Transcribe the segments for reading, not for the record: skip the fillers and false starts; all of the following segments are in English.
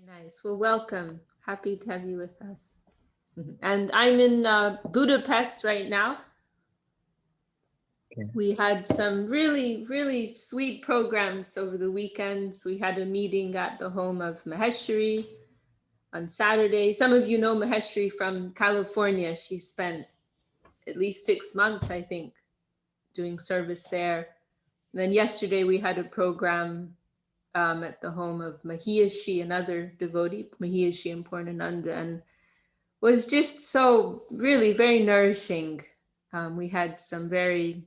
Nice. Well, welcome. Happy to have you with us. And I'm in Budapest right now. Okay. We had some really, really sweet programs over the weekend. We had a meeting at the home of Maheshwari on Saturday. Some of you know Maheshwari from California. She spent at least 6 months, I think, doing service there. And then yesterday we had a program at the home of Mahiyashi, another devotee, Mahiyashi and Purnananda, and was just so really very nourishing. We had some very,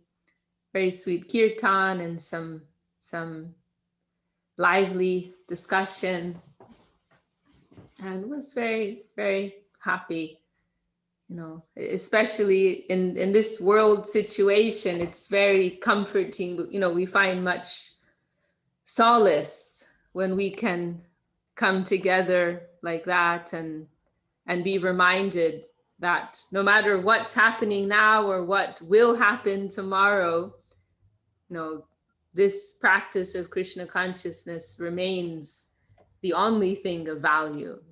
very sweet kirtan and some lively discussion, and was very, very happy. You know, especially in this world situation, it's very comforting. You know, we find much solace when we can come together like that and be reminded that no matter what's happening now or what will happen tomorrow, you know, this practice of Krishna consciousness remains the only thing of value.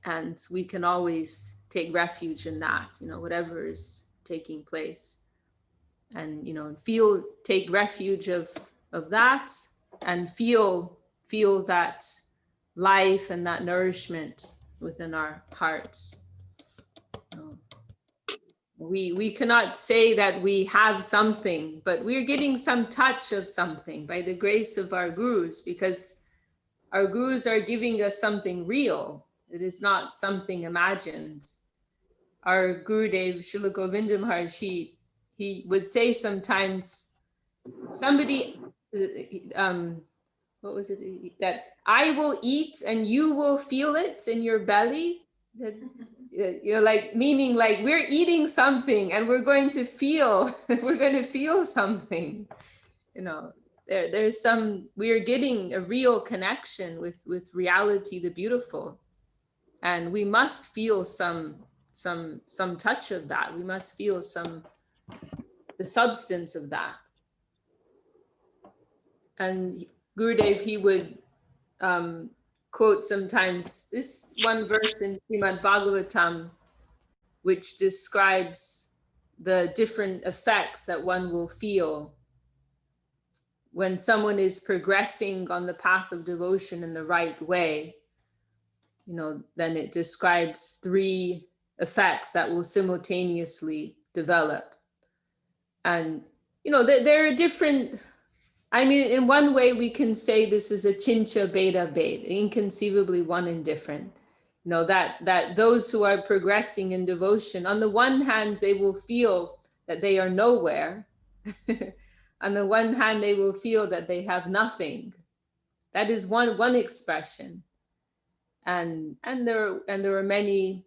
And we can always take refuge in that, you know, whatever is taking place. And, you know, take refuge of that and feel that life and that nourishment within our hearts. We cannot say that we have something, but we're getting some touch of something by the grace of our gurus, because our gurus are giving us something real. It is not something imagined. Our Gurudev, Srila Govinda Maharaj, he would say sometimes, somebody, what was it? That I will eat and you will feel it in your belly. That, you know, like meaning like we're eating something and we're going to feel something. You know, there's some, we are getting a real connection with reality, the beautiful, and we must feel some touch of that. We must feel the substance of that. And Gurudev, he would quote sometimes this one verse in Srimad Bhagavatam, which describes the different effects that one will feel when someone is progressing on the path of devotion in the right way. You know, then it describes 3 effects that will simultaneously develop. And, you know, there are different, I mean, in one way we can say this is a chincha beta beta, inconceivably one and different. You know, that those who are progressing in devotion, on the one hand, they will feel that they are nowhere. On the one hand, they will feel that they have nothing. That is one expression. And there are many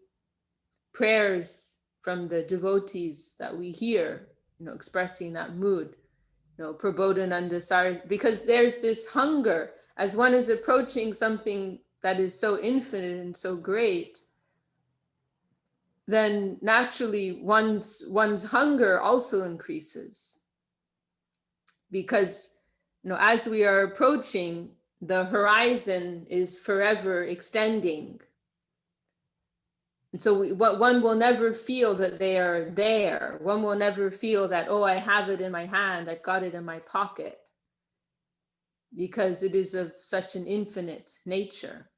prayers from the devotees that we hear, you know, expressing that mood. You know, Prabodhananda Sari, because there's this hunger as one is approaching something that is so infinite and so great, then naturally one's hunger also increases, because, you know, as we are approaching, the horizon is forever extending. And so one will never feel that they are there. One will never feel that, oh, I have it in my hand, I've got it in my pocket, because it is of such an infinite nature.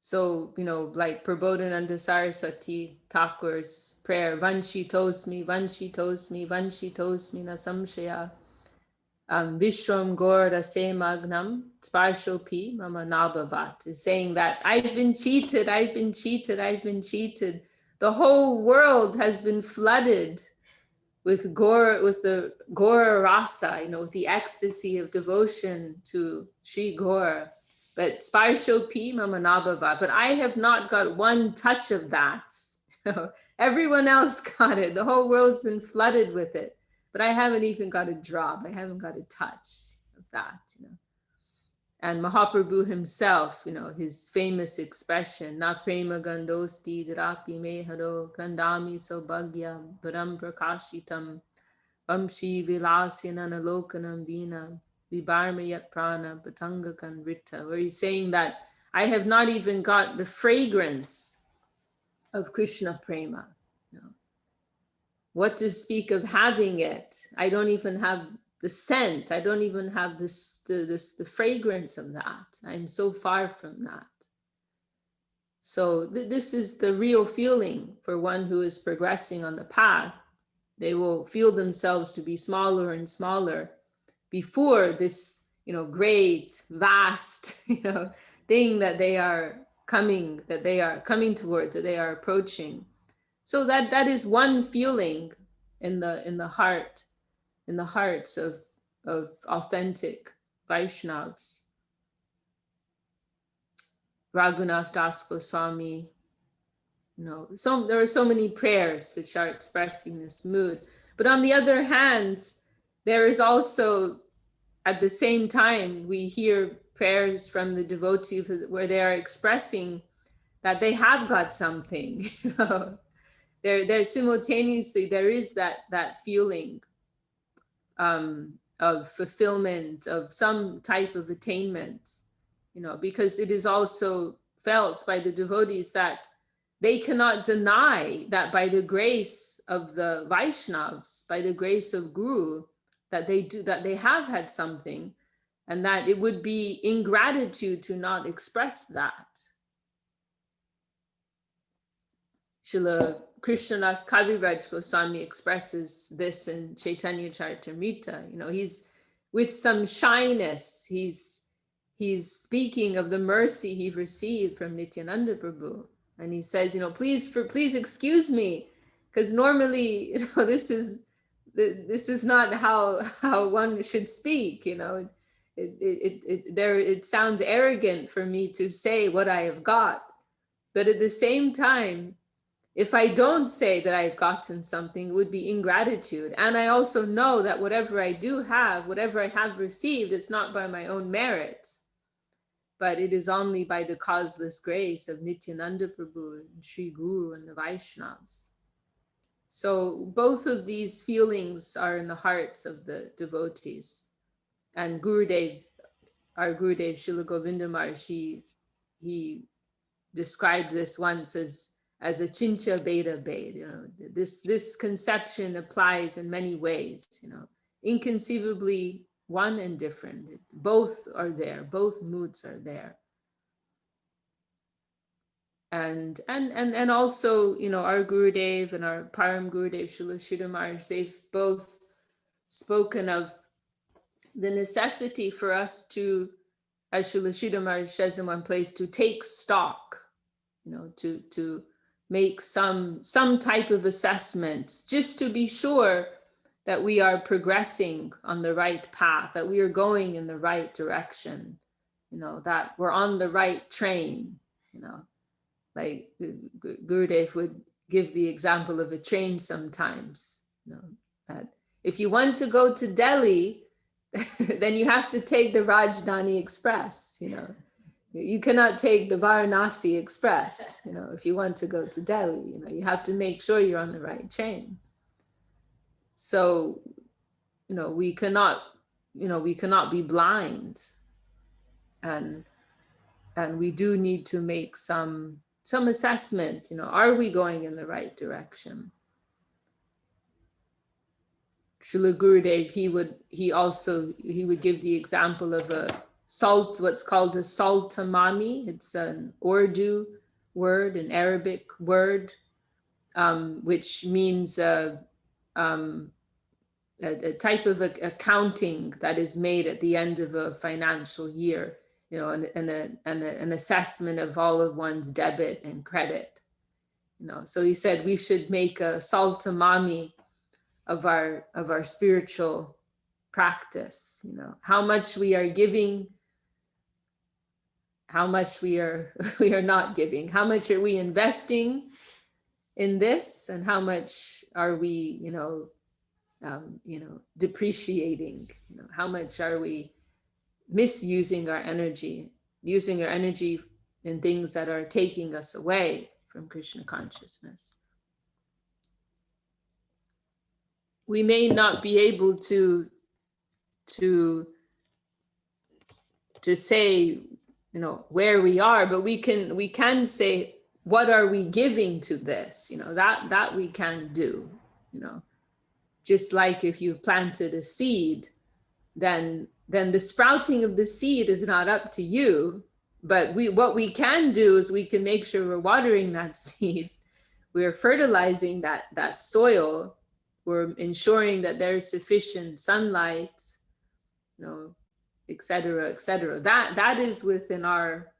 So, you know, like Prabodhananda Saraswati Thakur's prayer, Vanshi tosmi, Vanshi tosmi, Vanshi tosmi na samshaya, Vishram Gorda Semagnam Sparshopi Mama Nabhavat, is saying that I've been cheated, I've been cheated, I've been cheated. The whole world has been flooded with the Gora Rasa, you know, with the ecstasy of devotion to Sri Gora. But Sparshopi Mama Nabhavat, but I have not got one touch of that. Everyone else got it. The whole world's been flooded with it. But I haven't even got a drop. I haven't got a touch of that, you know. And Mahaprabhu himself, you know, his famous expression, Na prema gandosti drapi meharo grandami sobhagya param prakashitam vamshi vilasyanam alokanam vina Vibharma yat prana batanga kanvrita, where he's saying that I have not even got the fragrance of Krishna prema. You know, what to speak of having it? I don't even have the scent. I don't even have the fragrance of that. I'm so far from that. So this is the real feeling for one who is progressing on the path. They will feel themselves to be smaller and smaller before this, great, vast, thing that they are coming towards, that they are approaching. So that is one feeling in the hearts of authentic Vaishnavas. Raghunath Das Goswami, there are so many prayers which are expressing this mood. But on the other hand, there is also, at the same time, we hear prayers from the devotees where they are expressing that they have got something. There simultaneously, there is that feeling of fulfillment, of some type of attainment, because it is also felt by the devotees that they cannot deny that by the grace of the Vaishnavas, by the grace of Guru, that they have had something, and that it would be ingratitude to not express that. Srila Krishnadas Kaviraj Goswami expresses this in Chaitanya Charitamrita. He's with some shyness. He's speaking of the mercy he received from Nityananda Prabhu, and he says, please excuse me, because normally, this is not how one should speak. It sounds arrogant for me to say what I have got, but at the same time, if I don't say that I've gotten something, it would be ingratitude. And I also know that whatever I do have, whatever I have received, it's not by my own merit, but it is only by the causeless grace of Nityananda Prabhu and Sri Guru and the Vaishnavas. So both of these feelings are in the hearts of the devotees. And Gurudev, our Gurudev, Srila Govinda Maharaj, he described this once as a chincha beta bed. This conception applies in many ways. Inconceivably one and different. Both are there. Both moods are there. And also, our Gurudev and our Param Gurudev Srila Sridhar Maharaj, they've both spoken of the necessity for us to, as Srila Sridhar Maharaj says in one place, to take stock, to make some type of assessment, just to be sure that we are progressing on the right path, that we are going in the right direction, that we're on the right train. Like Gurudev would give the example of a train sometimes, that if you want to go to Delhi, then you have to take the Rajdhani Express. You cannot take the Varanasi Express, if you want to go to Delhi. You have to make sure you're on the right train. So, we cannot be blind, and we do need to make some assessment. Are we going in the right direction? Srila Gurudev, he would give the example of what's called a saltamami. It's an Urdu word, an Arabic word, which means a type of accounting that is made at the end of a financial year, and an assessment of all of one's debit and credit. So he said we should make a saltamami of our spiritual practice, how much we are giving, how much we are not giving, how much are we investing in this, and how much are we depreciating, how much are we misusing our energy, using our energy in things that are taking us away from Krishna consciousness. We may not be able to say, where we are, but we can say, what are we giving to this? That we can do. Just like if you've planted a seed, then the sprouting of the seed is not up to you. But what we can do is we can make sure we're watering that seed. We're fertilizing that soil. We're ensuring that there's sufficient sunlight, et cetera, et cetera. That is within our,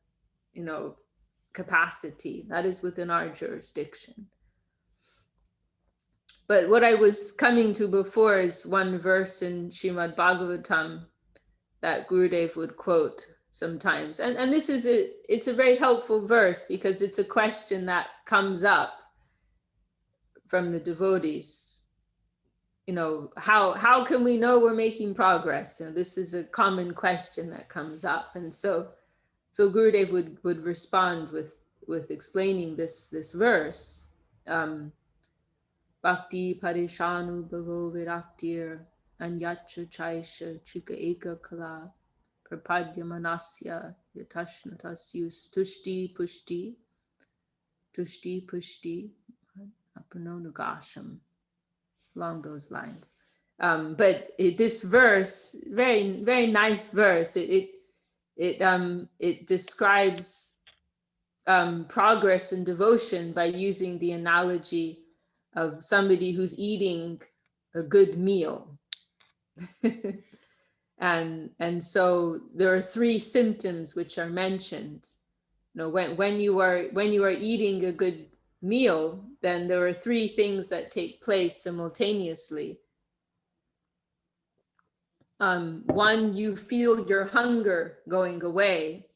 capacity. That is within our jurisdiction. But what I was coming to before is one verse in Srimad Bhagavatam that Gurudev would quote sometimes. And this is it's a very helpful verse because it's a question that comes up from the devotees. How can we know we're making progress? This is a common question that comes up. And so Gurudev would respond with explaining this verse. Bhakti parishanu bhavo viraktir anyacha chaisha chika eka kala prapadya manasya yatashnatas tushti pushti apanonugasham, along those lines. But this verse, very, very nice verse, it describes progress and devotion by using the analogy of somebody who's eating a good meal. and so there are 3 symptoms which are mentioned. When you are eating a good meal, then there are 3 things that take place simultaneously. 1, you feel your hunger going away.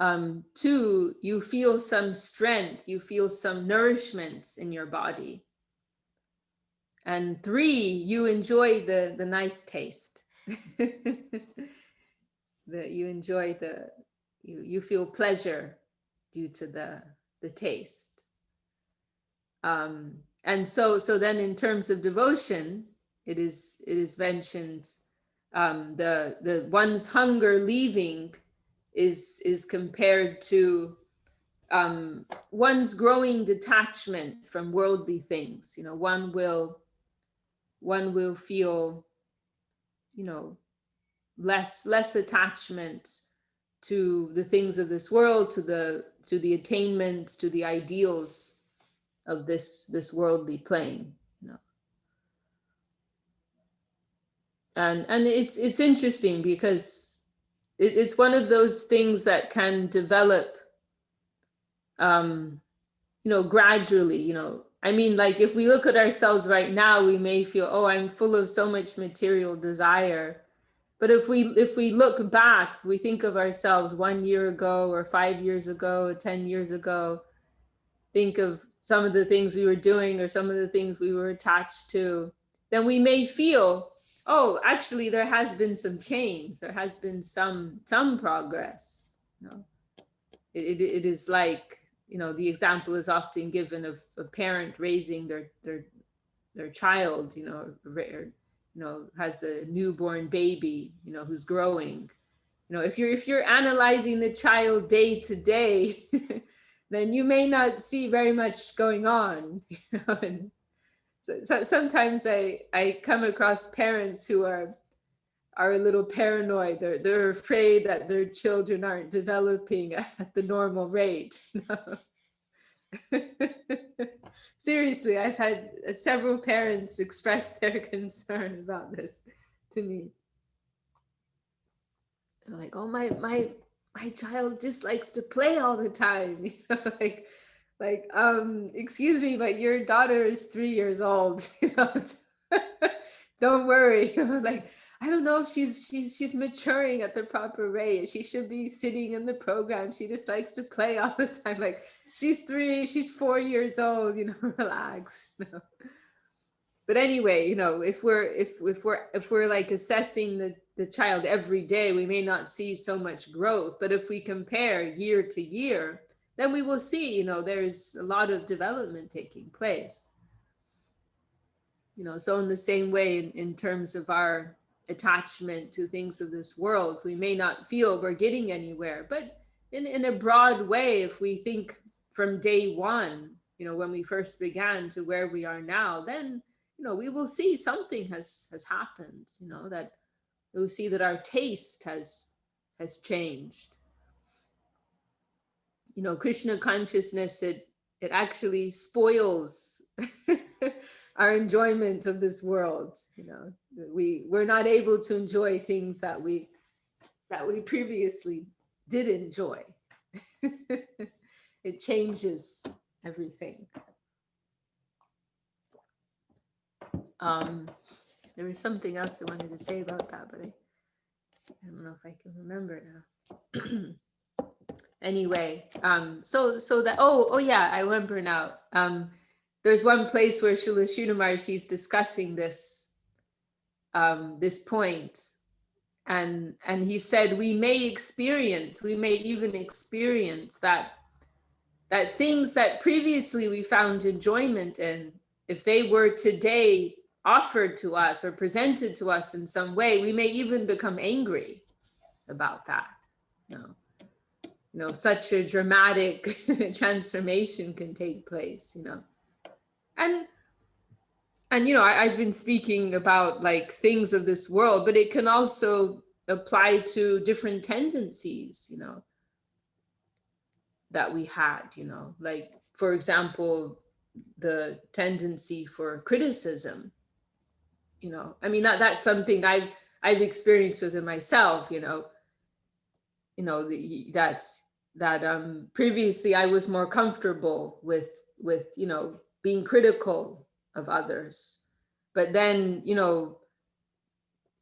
2, you feel some strength, you feel some nourishment in your body. And 3, you enjoy the nice taste. You feel pleasure due to the taste. And so then in terms of devotion, it is mentioned the one's hunger leaving is compared to one's growing detachment from worldly things. One will feel, less attachment to the things of this world, to the attainments, to the ideals of this worldly plane. And it's interesting because it's one of those things that can develop, gradually. I mean, like if we look at ourselves right now, we may feel, oh, I'm full of so much material desire. But if we look back, we think of ourselves 1 year ago or 5 years ago or 10 years ago, think of some of the things we were doing or some of the things we were attached to, then we may feel, oh, actually, there has been some change. There has been some progress. It is like, the example is often given of a parent raising their child, has a newborn baby, who's growing. If you're analyzing the child day to day, then you may not see very much going on. And so sometimes I come across parents who are a little paranoid. They're afraid that their children aren't developing at the normal rate. Seriously, I've had several parents express their concern about this to me. They're like, oh, my child just likes to play all the time. Excuse me, but your daughter is 3 years old. Don't worry. I don't know if she's maturing at the proper rate. She should be sitting in the program. She just likes to play all the time. Like, she's 3, she's 4 years old. Relax. But anyway, if we're like assessing the child every day, we may not see so much growth. But if we compare year to year, then we will see, there's a lot of development taking place. So in the same way, in terms of our attachment to things of this world, we may not feel we're getting anywhere. But in a broad way, if we think from day one, when we first began to where we are now, then, we will see something has happened, that we will see that our taste has changed. Krishna consciousness, it actually spoils our enjoyment of this world. We're not able to enjoy things that we previously did enjoy. It changes everything. There was something else I wanted to say about that, but I don't know if I can remember now. Anyway, so that, oh yeah, I remember now. There's one place where Srila Sridhar Maharaj is discussing this point, and he said we may even experience that things that previously we found enjoyment in, if they were today offered to us or presented to us in some way, we may even become angry about that. Such a dramatic transformation can take place, and I've been speaking about like things of this world, but it can also apply to different tendencies, that we had, like, for example, the tendency for criticism, that's something I've experienced within myself, that previously I was more comfortable with being critical of others, but then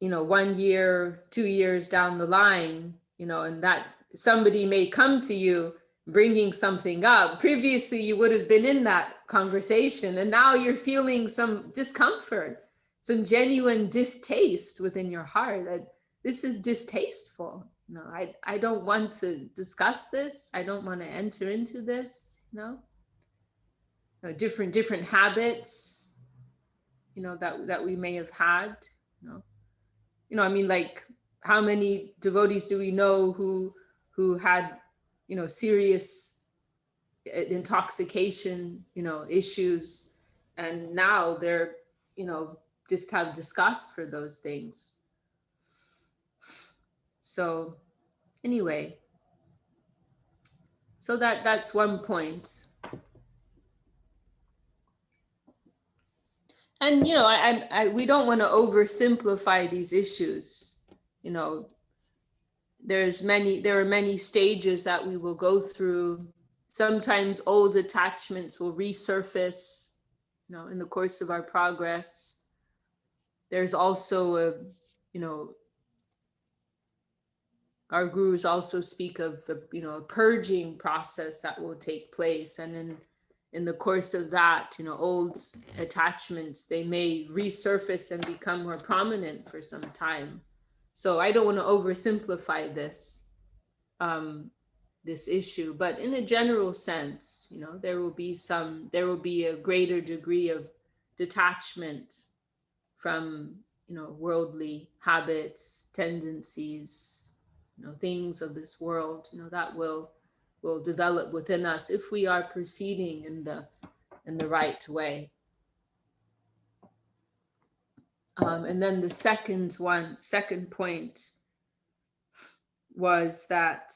1 year, 2 years down the line, and that somebody may come to you bringing something up. Previously you would have been in that conversation, and now you're feeling some discomfort, some genuine distaste within your heart, that this is distasteful. I don't want to discuss this. I don't want to enter into this, different habits, that we may have had, like, how many devotees do we know who had, serious intoxication, issues, and now they're, just have disgust for those things. So anyway, so that's one point. And we don't want to oversimplify these issues. There are many stages that we will go through. Sometimes old attachments will resurface, in the course of our progress. There's also our gurus also speak of a purging process that will take place, and in the course of that, old attachments, they may resurface and become more prominent for some time. So I don't want to oversimplify this issue, but in a general sense, there will be a greater degree of detachment from worldly habits, tendencies, things of this world, that will develop within us if we are proceeding in the right way. And then the second point was that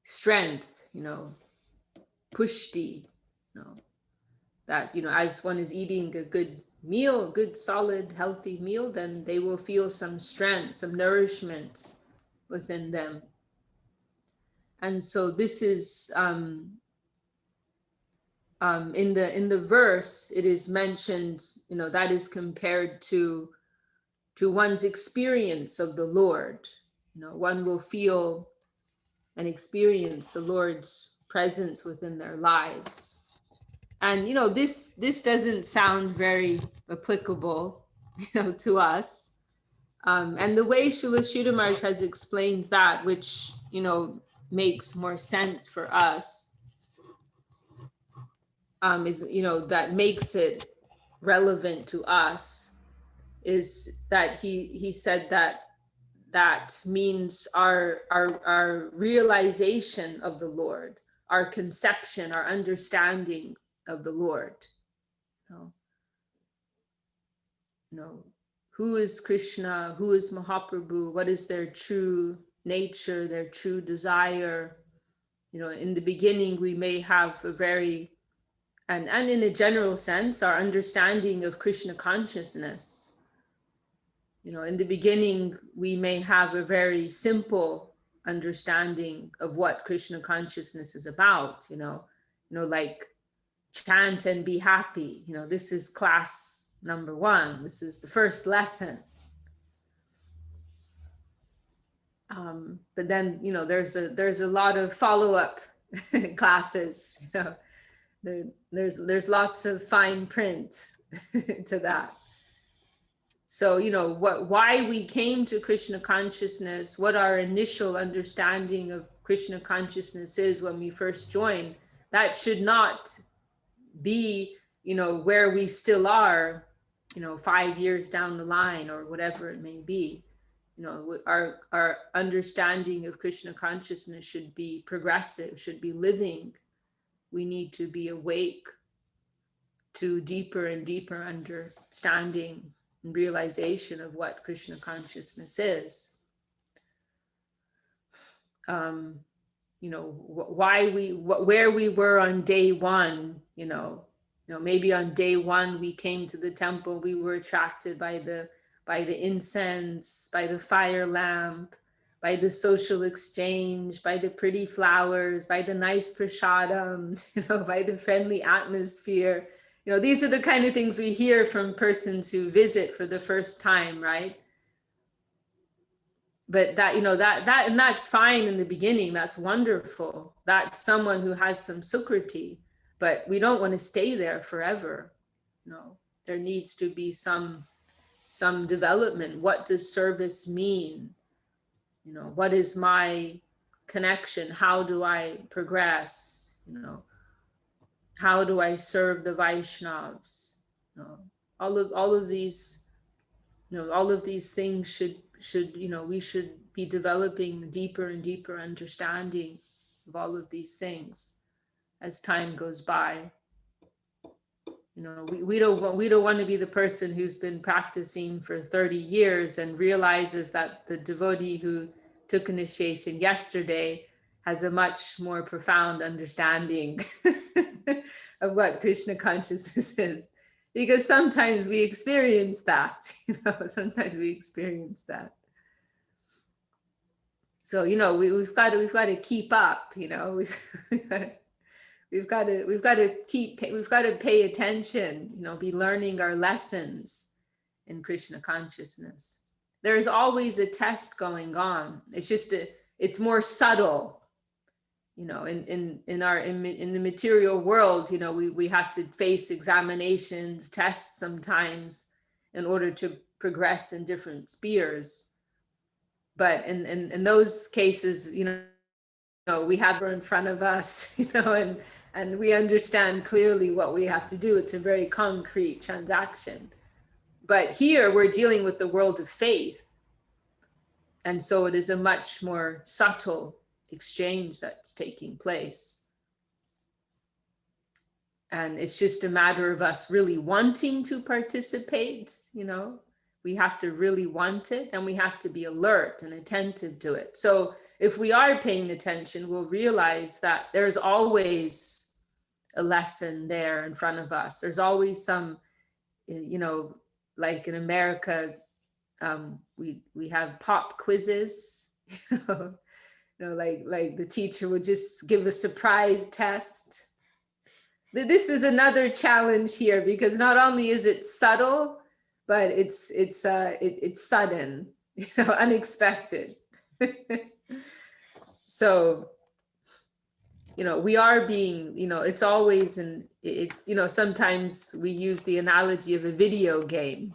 strength, pushti, that as one is eating a good meal, a good solid healthy meal, then they will feel some strength, some nourishment within them. And so this is in the verse, it is mentioned, that is compared to one's experience of the Lord. One will feel and experience the Lord's presence within their lives. And this doesn't sound very applicable, to us. And the way Srila Sridhar Maharaj has explained that, which makes more sense for us, is that makes it relevant to us is that he said that that means our realization of the Lord, our conception, our understanding of the Lord. You know, you know, who is Krishna? Who is Mahaprabhu? What is their true nature, their true desire? You know, in the beginning, we may have a very, and in a general sense, our understanding of Krishna consciousness. You know, in the beginning, we may have a very simple understanding of what Krishna consciousness is about, like chant and be happy. You know, this is class number 1. This is the first lesson. But then, there's a lot of follow-up classes. There's lots of fine print to that. So, why we came to Krishna consciousness, what our initial understanding of Krishna consciousness is when we first join, that should not be, where we still are, 5 years down the line or whatever it may be. Our understanding of Krishna consciousness should be progressive, should be living. We need to be awake to deeper and deeper understanding and realization of what Krishna consciousness is. Where we were on day 1, maybe on day 1 we came to the temple, we were attracted by the incense, by the fire lamp, by the social exchange, by the pretty flowers, by the nice prasadam, by the friendly atmosphere. These are the kind of things we hear from persons who visit for the first time, right? But that, and that's fine in the beginning. That's wonderful. That's someone who has some sukriti, but we don't want to stay there forever. There needs to be some development. What does service mean? What is my connection? How do I progress? How do I serve the Vaishnavas? All of these, all of these things should we should be developing deeper and deeper understanding of all of these things as time goes by. We don't want to be the person who's been practicing for 30 years and realizes that the devotee who took initiation yesterday has a much more profound understanding of what Krishna consciousness is. Because sometimes we experience that, sometimes we experience that. So, we've got to keep up, we've got to pay attention, be learning our lessons in Krishna consciousness. There's always a test going on. It's just it's more subtle. In the material world, we have to face examinations, tests sometimes in order to progress in different spheres. But in those cases, we have her in front of us, and we understand clearly what we have to do. It's a very concrete transaction. But here we're dealing with the world of faith. And so it is a much more subtle exchange that's taking place. And it's just a matter of us really wanting to participate, we have to really want it, and we have to be alert and attentive to it. So if we are paying attention, we'll realize that there's always a lesson there in front of us. There's always some, like in America, we have pop quizzes, like the teacher would just give a surprise test. This is another challenge here, because not only is it subtle, but it's sudden, unexpected. So, we are being, it's always, sometimes we use the analogy of a video game,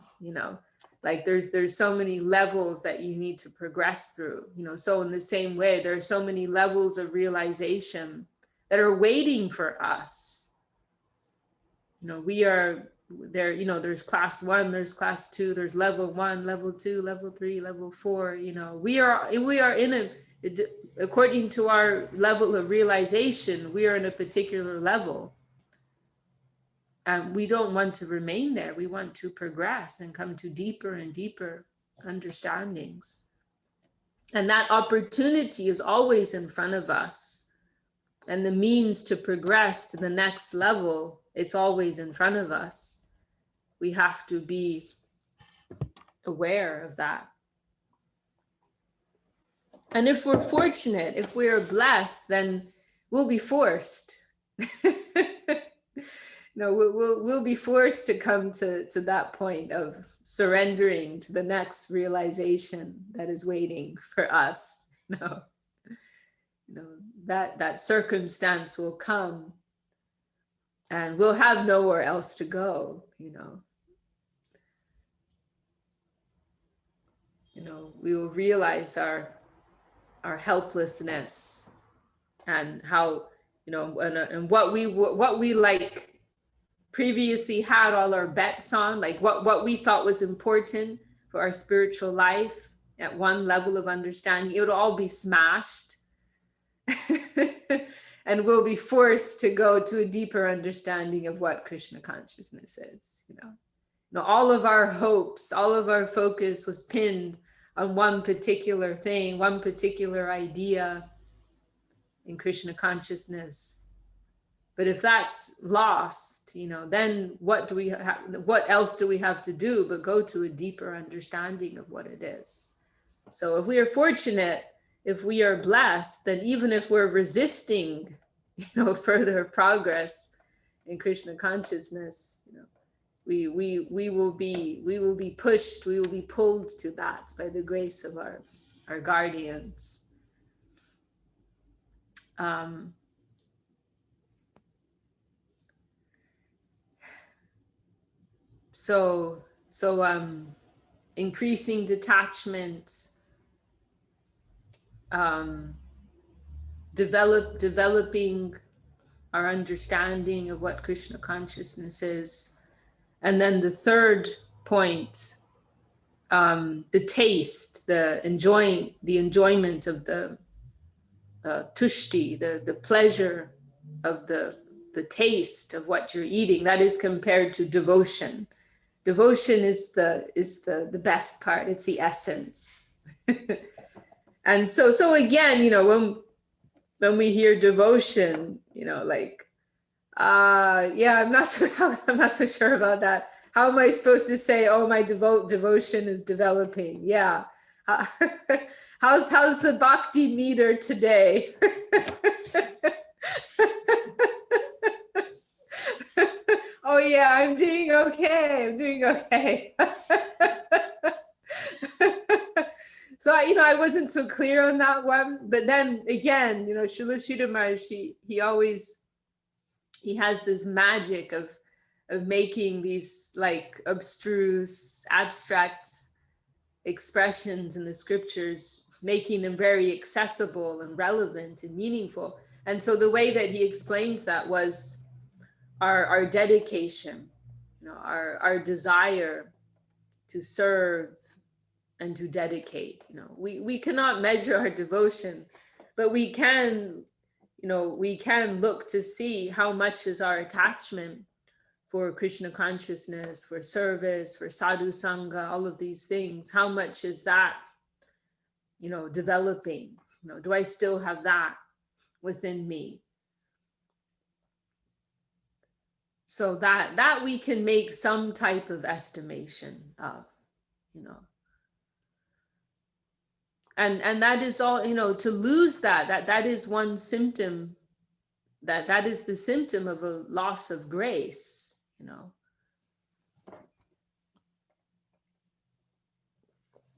like there's so many levels that you need to progress through, so in the same way, there are so many levels of realization that are waiting for us. We are there, you know, there's class 1, there's class 2, there's level 1, level 2, level 3, level 4. You know, we are in a, according to our level of realization, we are in a particular level. We don't want to remain there. We want to progress and come to deeper and deeper understandings. And that opportunity is always in front of us. And the means to progress to the next level, it's always in front of us. We have to be aware of that. And if we're fortunate, if we're blessed, then we'll be forced. No, we'll be forced to come to that point of surrendering to the next realization that is waiting for us. That circumstance will come, and we'll have nowhere else to go. We will realize our helplessness, and how and what we like previously had all our bets on, like what we thought was important for our spiritual life at one level of understanding, it would all be smashed. And we'll be forced to go to a deeper understanding of what Krishna consciousness is. All of our hopes, all of our focus was pinned on one particular thing, one particular idea in Krishna consciousness. But if that's lost, then what else do we have to do but go to a deeper understanding of what it is? So if we are fortunate, if we are blessed, then even if we're resisting, further progress in Krishna consciousness, we will be pushed, we will be pulled to that by the grace of our guardians. So increasing detachment, developing our understanding of what Krishna consciousness is. And then the third point, the taste, the enjoyment of the tushti, the pleasure of the taste of what you're eating. That is compared to devotion. Devotion is the best part. It's the essence. And so again, when we hear devotion, I'm not so sure about that. How am I supposed to say, oh, my devotion is developing? Yeah. How's the Bhakti meter today? Oh yeah, I'm doing okay. So I wasn't so clear on that one, but then again, Srila Sridhar Maharaj, he has this magic of making these like abstruse, abstract expressions in the scriptures, making them very accessible and relevant and meaningful. And so the way that he explains that was our dedication, our desire to serve and to dedicate. We cannot measure our devotion, but we can look to see how much is our attachment for Krishna consciousness, for service, for sadhu sangha, all of these things. How much is that, developing? Do I still have that within me? So that we can make some type of estimation of, and that is all, to lose that is one symptom, that is the symptom of a loss of grace,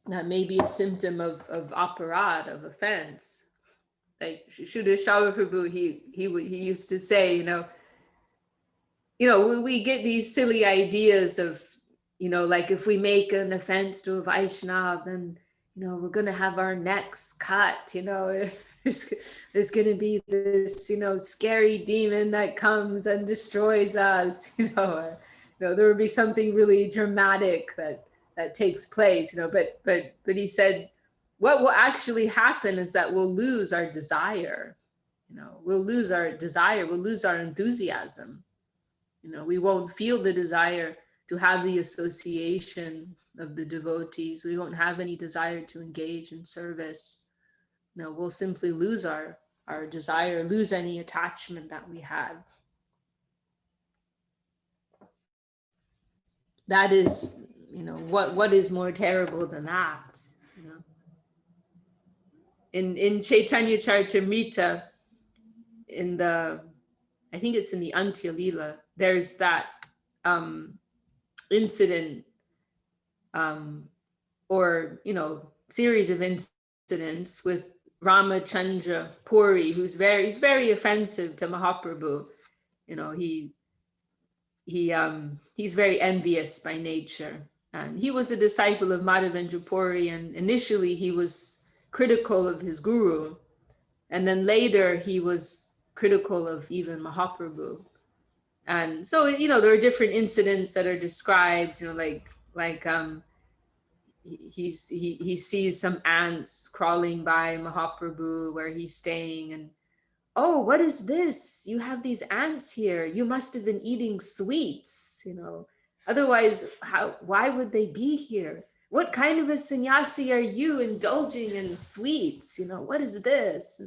that may be a symptom of aparad, of offense. Like Shuddha Shava Prabhu, he used to say, we get these silly ideas of, like if we make an offense to a Vaishnav, then, we're going to have our necks cut, there's going to be this, scary demon that comes and destroys us, there would be something really dramatic that takes place, but he said, what will actually happen is that we'll lose our desire. We'll lose our desire, we'll lose our enthusiasm. We won't feel the desire to have the association of the devotees. We won't have any desire to engage in service. We'll simply lose our desire, lose any attachment that we had. That is, what is more terrible than that? In Chaitanya Charitamrita, I think it's in the Antya Lila, there's that incident, or series of incidents with Ramachandra Puri, he's very offensive to Mahaprabhu. He's very envious by nature, and he was a disciple of Madhavendra Puri, and initially he was critical of his guru, and then later he was critical of even Mahaprabhu. And so there are different incidents that are described, he sees some ants crawling by Mahaprabhu where he's staying, and, oh, what is this? You have these ants here. You must have been eating sweets, Otherwise, why would they be here? What kind of a sannyasi are you indulging in sweets? What is this?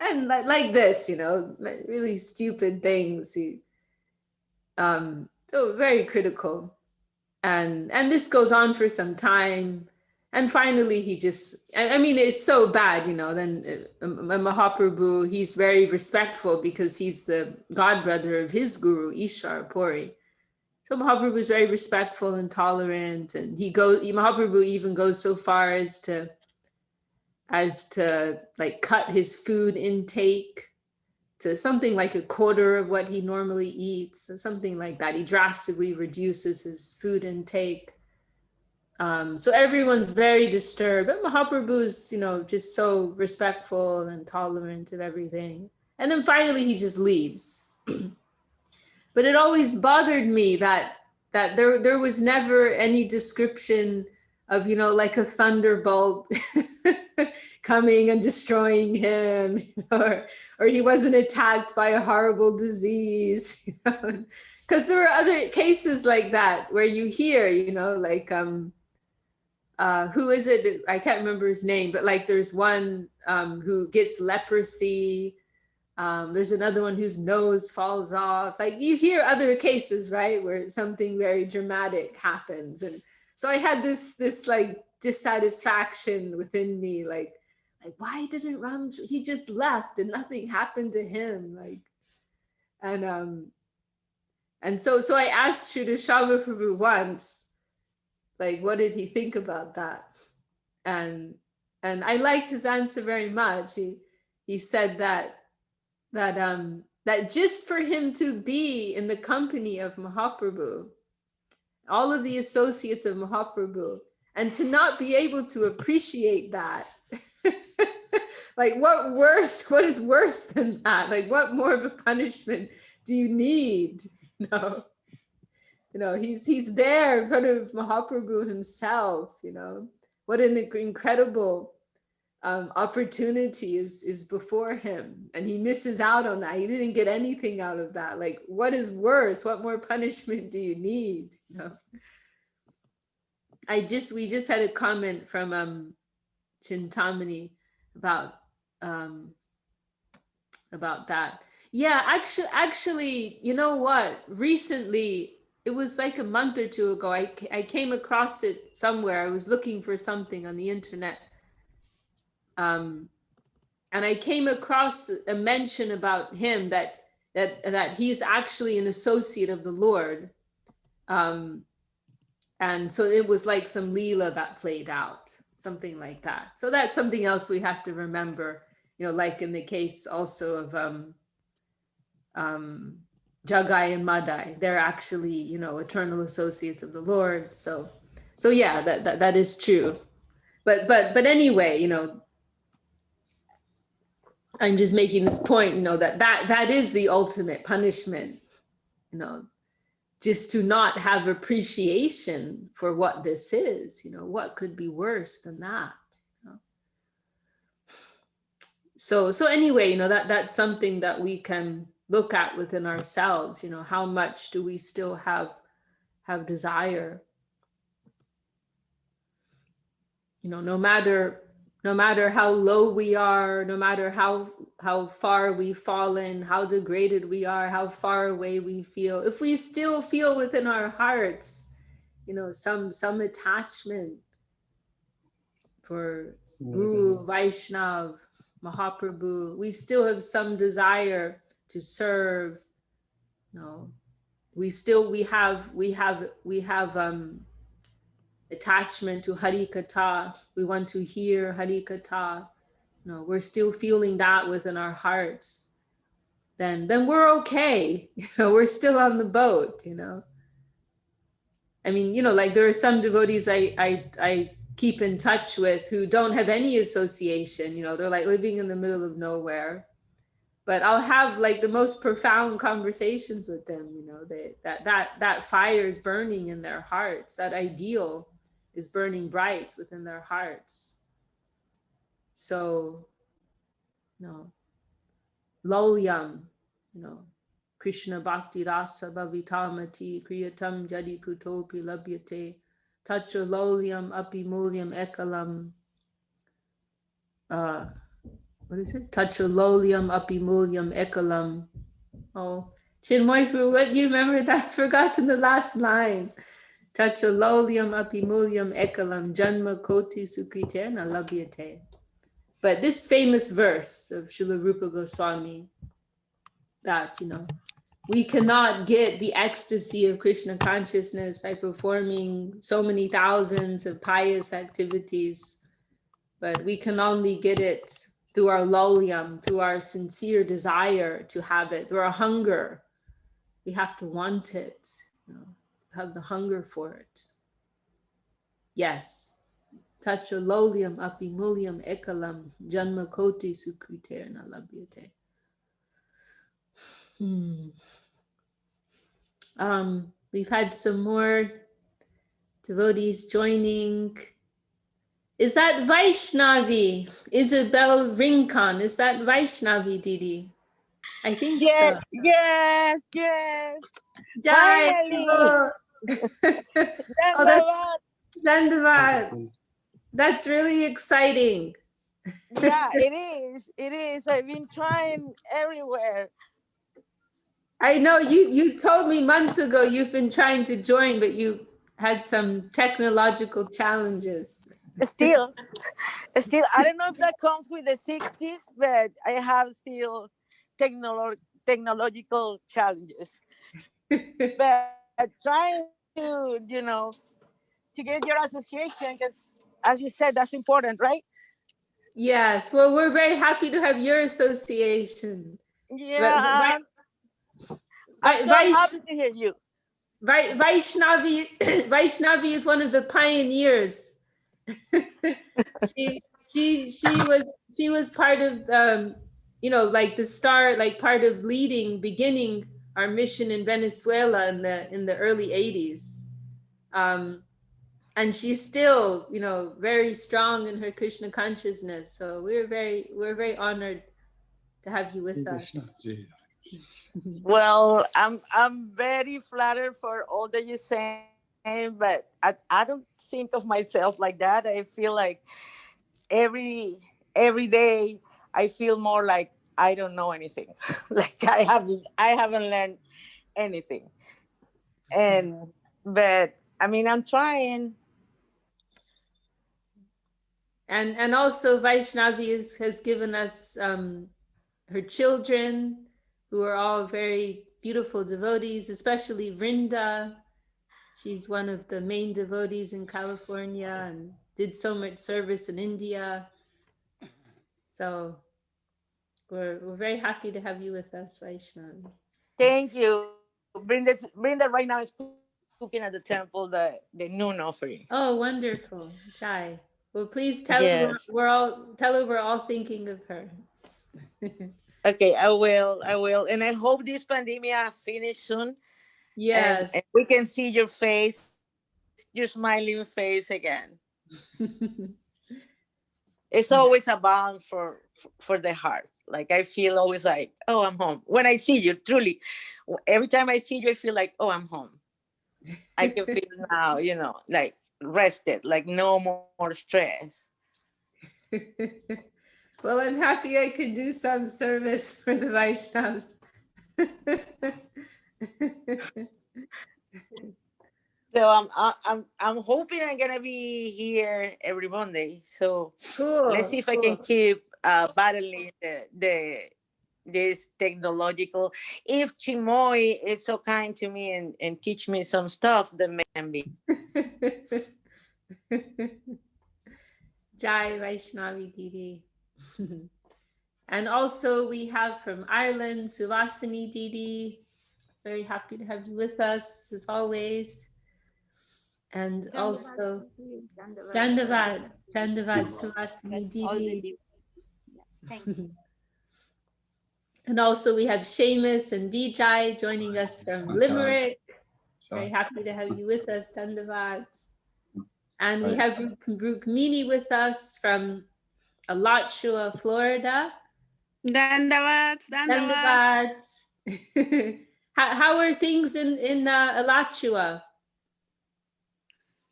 And like this, really stupid things. So very critical. And this goes on for some time. And finally, he just, it's so bad, then Mahaprabhu, he's very respectful because he's the godbrother of his guru, Ishvara Puri. So Mahaprabhu is very respectful and tolerant. And Mahaprabhu even goes so far as to like cut his food intake to something like a quarter of what he normally eats, something like that. He drastically reduces his food intake. So everyone's very disturbed, but Mahaprabhu's, just so respectful and tolerant of everything. And then finally he just leaves. But it always bothered me that there was never any description of, like a thunderbolt coming and destroying him, or he wasn't attacked by a horrible disease, because there are other cases like that where you hear, who is it? I can't remember his name, but like there's one who gets leprosy. There's another one whose nose falls off. Like you hear other cases, right, where something very dramatic happens. And so I had this like dissatisfaction within me, like why didn't Ram? He just left and nothing happened to him. And so I asked Sri Srila Prabhu once, like, what did he think about that? And I liked his answer very much. He said that just for him to be in the company of Mahaprabhu, all of the associates of Mahaprabhu, and to not be able to appreciate that, like what is worse than that? Like what more of a punishment do you need? He's there in front of Mahaprabhu himself, what an incredible opportunity is before him, and he misses out on that. He didn't get anything out of that. Like what is worse? What more punishment do you need? We just had a comment from Chintamani about that. Yeah, actually, you know what? Recently, it was like a month or two ago, I came across it somewhere. I was looking for something on the internet. And I came across a mention about him that he's actually an associate of the Lord. And so it was like some Leela that played out, something like that. So that's something else we have to remember, like in the case also of Jagai and Madai, they're actually, eternal associates of the Lord. So yeah, that is true. But anyway, I'm just making this point, that is the ultimate punishment, just to not have appreciation for what this is. What could be worse than that? So anyway, that's something that we can look at within ourselves. How much do we still have desire? No matter how low we are, no matter how far we've fallen, how degraded we are, how far away we feel, if we still feel within our hearts, some attachment for Guru, Vaishnav, Mahaprabhu, we still have some desire to serve. We have attachment to Hari Katha. We want to hear Hari Katha. We're still feeling that within our hearts. Then we're okay. We're still on the boat. I mean, like there are some devotees I keep in touch with who don't have any association. They're like living in the middle of nowhere. But I'll have like the most profound conversations with them. That fire is burning in their hearts. That ideal is burning bright within their hearts. So, Lolyam, Krishna Bhakti Rasa Bhavitamati Kriyatam Jadi Kutopi Labhyate Tacha Lolyam Api Mulyam Ekalam. What is it? Tacha Lolyam Api Mulyam Ekalam. Oh, Chinmoy, what do you remember that? I've forgotten the last line. Tacha Lolyam Api Mulyam Ekalam Janma Koti Sukriterna Labhyate. But this famous verse of Srila Rupa Goswami, that, we cannot get the ecstasy of Krishna consciousness by performing so many thousands of pious activities, but we can only get it through our lolyam, through our sincere desire to have it, through our hunger. We have to want it, have the hunger for it. Yes. Tacha lolyam api mulyam ekalam janma koti sukriterna labhyate. We've had some more devotees joining. Is that Vaishnavi? Isabel Rincon, is that Vaishnavi, Didi? I think yes, so. Yes. Jai. Oh, Dandavat. That's really exciting. Yeah, it is. I've been trying everywhere. I know you told me months ago you've been trying to join, but you had some technological challenges. Still, I don't know if that comes with the 60s, but I have still technological challenges. But trying to, to get your association, because as you said, that's important, right? Yes. Well, we're very happy to have your association. Yeah. I'm so happy to hear you. Vaishnavi is one of the pioneers. she was part of like the start, like part of beginning our mission in Venezuela in the early 80s. And she's still, very strong in her Krishna consciousness. So we're very honored to have you with us. Well, I'm very flattered for all that you're saying, but I don't think of myself like that. I feel like every day I feel more like I don't know anything. Like I haven't learned anything. But I mean, I'm trying. And also Vaishnavi has given us her children, who are all very beautiful devotees, especially Vrinda. She's one of the main devotees in California and did so much service in India. So we're very happy to have you with us, Vaishnavi. Thank you. Brinda right now is cooking at the temple the noon offering. Oh, wonderful. Jai. Well, please tell her we're all thinking of her. Okay, I will. And I hope this pandemic finish soon, Yes. and we can see your face, your smiling face again. It's always a balm for the heart. Like I feel always like, oh, I'm home. When I see you, truly, every time I see you, I feel like, oh, I'm home. I can feel now, like rested, like no more stress. Well, I'm happy I could do some service for the Vaishnavas. So I'm hoping I'm gonna be here every Monday. So let's see Cool, if I can cool. keep battling this technological. If Chimoy is so kind to me and teach me some stuff, then maybe. Jai Vaishnavi Didi. And also we have from Ireland, Sulasini Didi. Very happy to have you with us as always. And also Dandavad, Dandavad Sulasini Didi. Thank you. And also we have Seamus and Vijay joining us from Limerick. Very happy to have you with us, Dandavad. And we have Rukmini with us from Alachua, Florida. Dandavad, Dandavad. Dandavad. How are things in Alachua?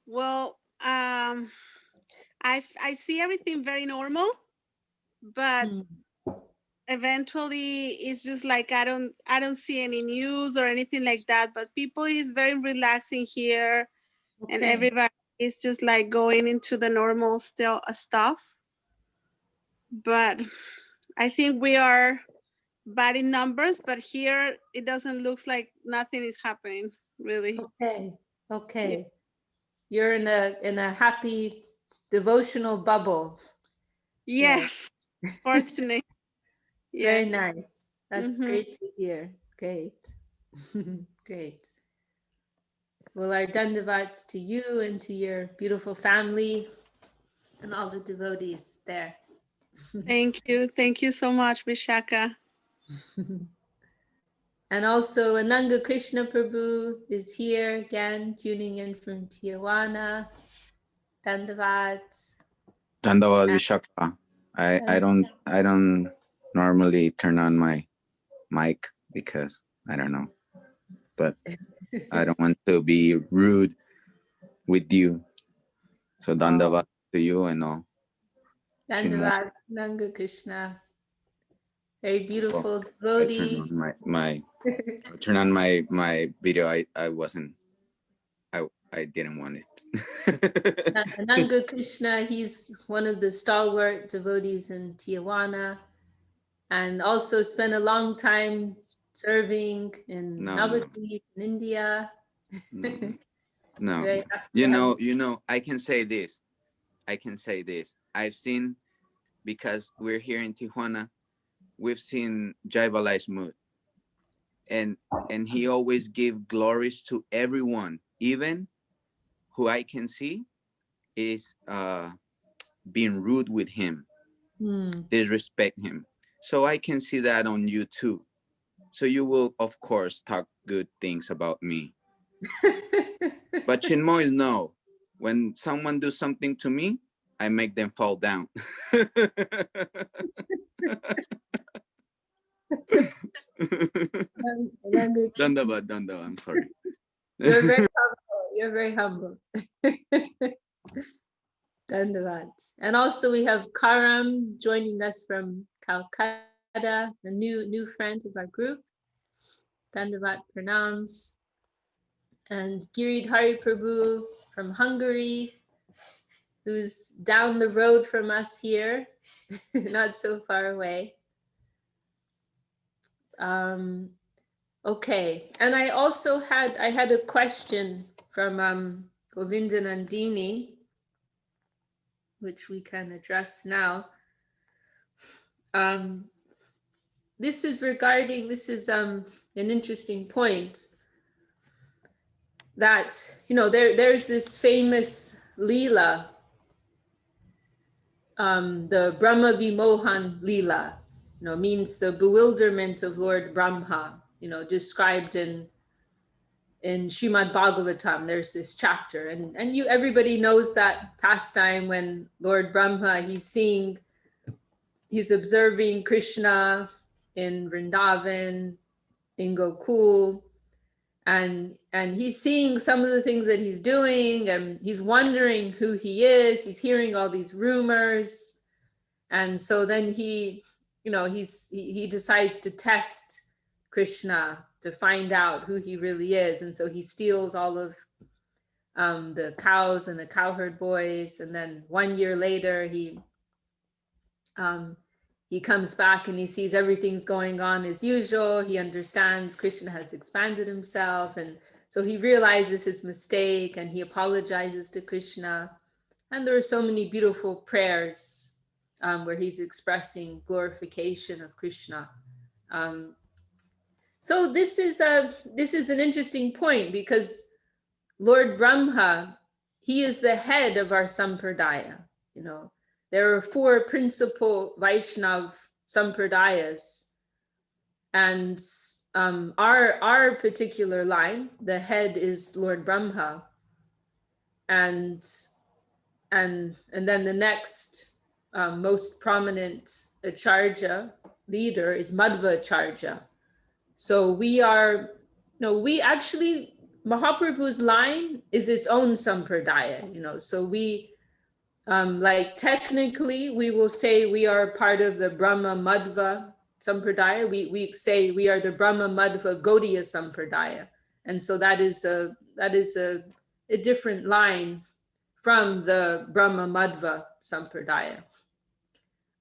Well, I see everything very normal, but eventually it's just like I don't see any news or anything like that. But people is very relaxing here, and everybody is just like going into the normal still stuff. But I think we are bad in numbers, but here it doesn't look like nothing is happening really. Okay. Yeah. You're in a happy devotional bubble. Yes, fortunately. Very Yes. nice. That's great to hear. Great. Great. Well, our dandavats to you and to your beautiful family and all the devotees there. Thank you. Thank you so much, Vishakha. And also Ananga Krishna Prabhu is here again, tuning in from Tijuana. Dandavad. Dandavad Vishakha. I don't normally turn on my mic because I don't know, but I don't want to be rude with you. So Dandavad to you and all. Dandavad, Nanga Krishna. Very beautiful I devotee. turn on my video. I didn't want it. Nanga Krishna, he's one of the stalwart devotees in Tijuana and also spent a long time serving in Navadvip in India. No. You know, I can say this. I've seen, because we're here in Tijuana, we've seen Jai Balai's mood. And he always give glories to everyone, even who I can see is being rude with him, disrespect him. So I can see that on you too. So you will, of course, talk good things about me. But Chinmoy, no. When someone do something to me, I make them fall down. Dandavad, I'm sorry. You're very humble. You're very humble. Dandavad. And also we have Karam joining us from Calcutta, a new friend of our group. Dandavad pranams. And Giridhari Prabhu from Hungary, who's down the road from us here, not so far away. Okay, and I also had a question from Govinda Nandini, which we can address now. This is an interesting point, that there's this famous Leela, the Brahma Vimohan Leela, means the bewilderment of Lord Brahma, described in in Srimad Bhagavatam, there's this chapter, and everybody knows that pastime when Lord Brahma, he's observing Krishna in Vrindavan, in Gokul, and he's seeing some of the things that he's doing, and he's wondering who he is. He's hearing all these rumors, and so then he decides to test Krishna to find out who he really is, and so he steals all of the cows and the cowherd boys, and then 1 year later he comes back and he sees everything's going on as usual. He understands Krishna has expanded himself, and so he realizes his mistake and he apologizes to Krishna. And there are so many beautiful prayers where he's expressing glorification of Krishna. So this is an interesting point, because Lord Brahma, he is the head of our sampradaya. There are 4 principal Vaishnav sampradayas, and our particular line, the head is Lord Brahma, and then the next most prominent acharya leader is Madhva Acharya. So we are, we actually, Mahaprabhu's line is its own sampradaya, so we, like technically we will say we are part of the Brahma Madhva sampradaya. We say we are the Brahma Madhva Gaudiya sampradaya. And so that is a different line from the Brahma Madhva sampradaya.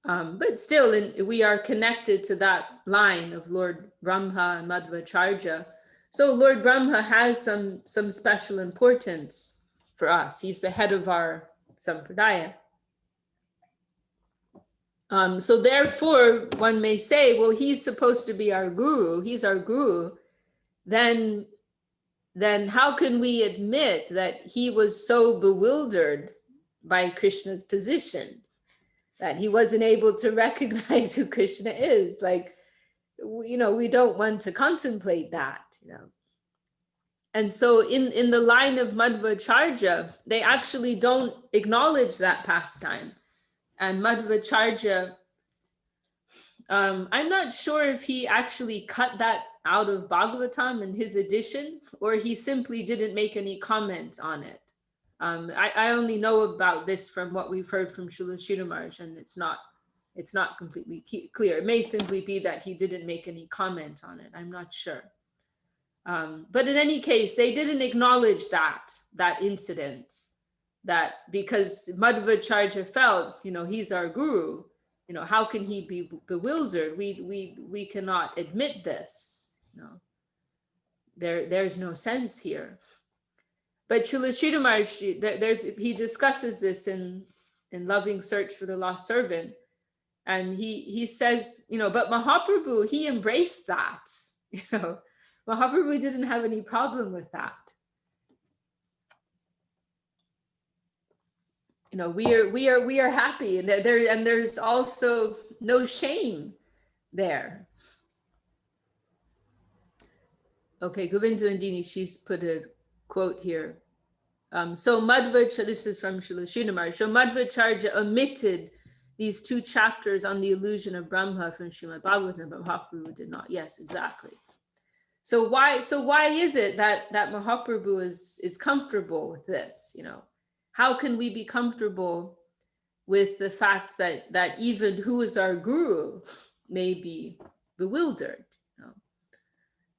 But still, we are connected to that line of Lord Brahma and Madhvacharya. So Lord Brahma has some special importance for us. He's the head of our sampradaya. So therefore, one may say, well, he's supposed to be our guru. He's our guru. Then how can we admit that he was so bewildered by Krishna's position that he wasn't able to recognize who Krishna is? Like, we don't want to contemplate that, And so in the line of Madhvacharya, they actually don't acknowledge that pastime. And Madhvacharya, I'm not sure if he actually cut that out of Bhagavatam in his edition, or he simply didn't make any comment on it. I only know about this from what we've heard from Srila Sridhar Maharaj, and it's not completely clear. It may simply be that he didn't make any comment on it. I'm not sure. But in any case, they didn't acknowledge that incident, that because Madhvacharya felt, he's our guru, how can he be bewildered? We cannot admit this. There's no sense here. But Srila Sridhar Maharaj, he discusses this in Loving Search for the Lost Servant, and he says, but Mahaprabhu, he embraced that. Mahaprabhu didn't have any problem with that. We are happy, and there's also no shame there. Okay, Govindandini, she's put a quote here. So Madhvacharya, this is from Srila Sridhar Maharaj. So Madhvacharya omitted these 2 chapters on the illusion of Brahma from Srimad Bhagavatam, but Mahaprabhu did not. Yes, exactly. So why is it that Mahaprabhu is comfortable with this? How can we be comfortable with the fact that even who is our guru may be bewildered?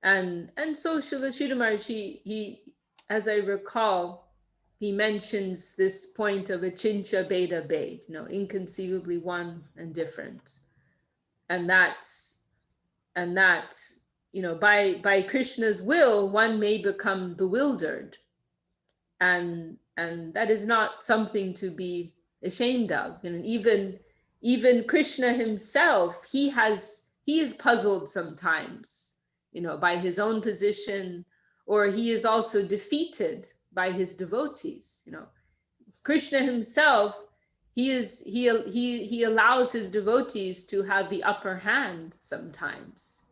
And so Srila Sridhar Maharaj, he, as I recall, he mentions this point of achincha beda bed, inconceivably one and different, and that by Krishna's will, one may become bewildered, and that is not something to be ashamed of. And even Krishna himself, he is puzzled sometimes, by his own position, or he is also defeated by his devotees. Krishna himself, he allows his devotees to have the upper hand sometimes.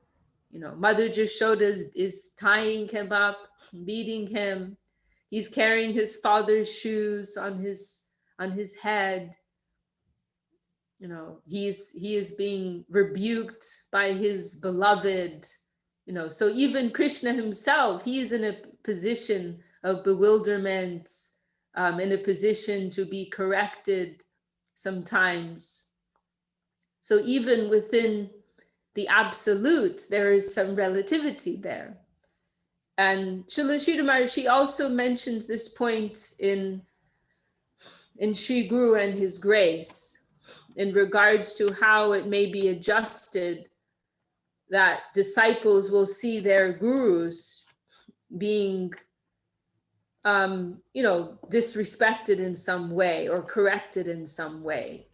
Mother Jashoda is tying him up, beating him. He's carrying his father's shoes on his head. He is being rebuked by his beloved. So even Krishna himself, he is in a position of bewilderment, in a position to be corrected sometimes. So even within the absolute, there is some relativity there. And Srila Sridhar Maharaj also mentions this point in Sri Guru and his grace, in regards to how it may be adjusted that disciples will see their gurus being disrespected in some way or corrected in some way,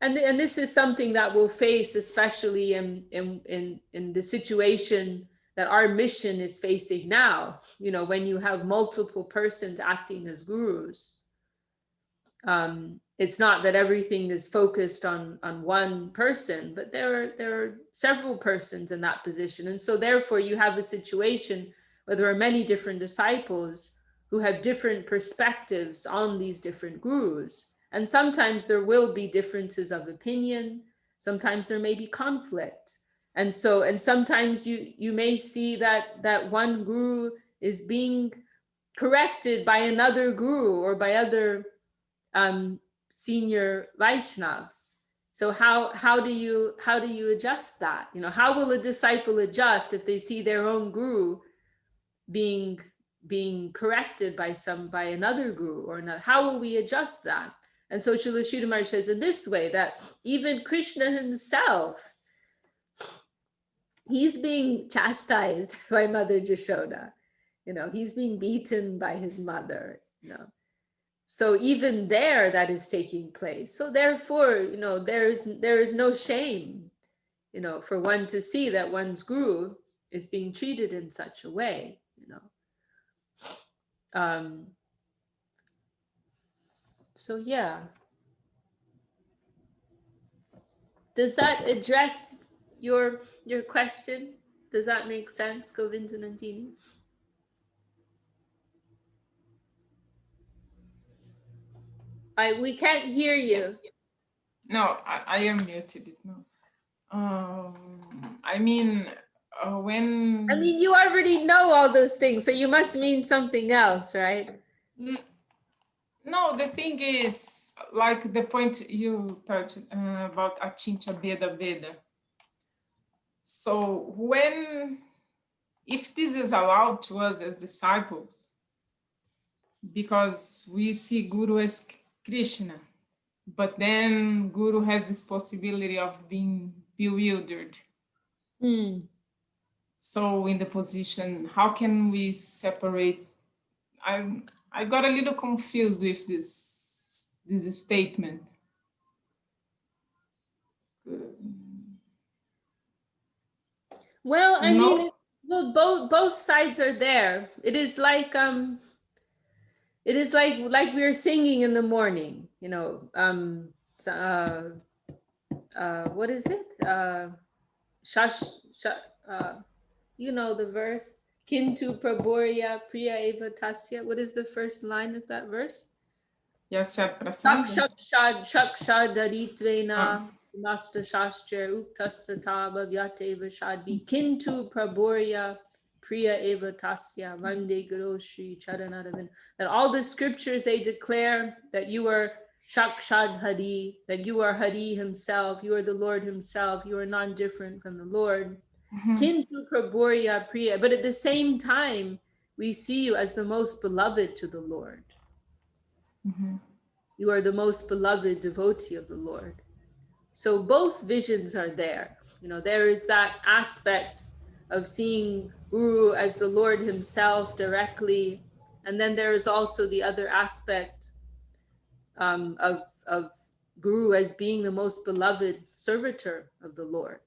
and this is something that we'll face, especially in the situation that our mission is facing now, when you have multiple persons acting as gurus. It's not that everything is focused on one person, but there are several persons in that position. And so therefore you have a situation where there are many different disciples who have different perspectives on these different gurus. And sometimes there will be differences of opinion. Sometimes there may be conflict. And sometimes you may see that one guru is being corrected by another guru or by other senior Vaishnavas. So how do you adjust that? How will a disciple adjust if they see their own guru being corrected by another guru or not? How will we adjust that? And so Srila Sridhar Maharaj says in this way that even Krishna himself, he's being chastised by Mother Jashoda. He's being beaten by his mother. So even there, that is taking place. So therefore, there is no shame, for one to see that one's guru is being treated in such a way, So yeah. Does that address your question? Does that make sense, Govindanandini? We can't hear you. No, I am muted it now. I mean, when... I mean, you already know all those things, so you must mean something else, right? No, the thing is, like the point you touched about Achincha Veda Veda. So if this is allowed to us as disciples, because we see Guru as Krishna, but then Guru has this possibility of being bewildered. So in the position, how can we separate? I got a little confused with this statement. Well, I mean, both sides are there. It is like we are singing in the morning, what is it? The verse. Kintu praborya priya eva tasya. What is the first line of that verse? Yasya prasada. Shakshad daritvena nasta shastra uktasta taba vyateva shadbi kintu praborya priya eva tasya vande guru shri charanaravind. That all the scriptures, they declare that you are Shakshad Hari, that you are Hari himself, you are the Lord himself, you are non-different from the Lord. Kintu praborya priya. But at the same time, we see you as the most beloved to the Lord. You are the most beloved devotee of the Lord. So both visions are there. There is that aspect of seeing Guru as the Lord himself directly. And then there is also the other aspect of Guru as being the most beloved servitor of the Lord.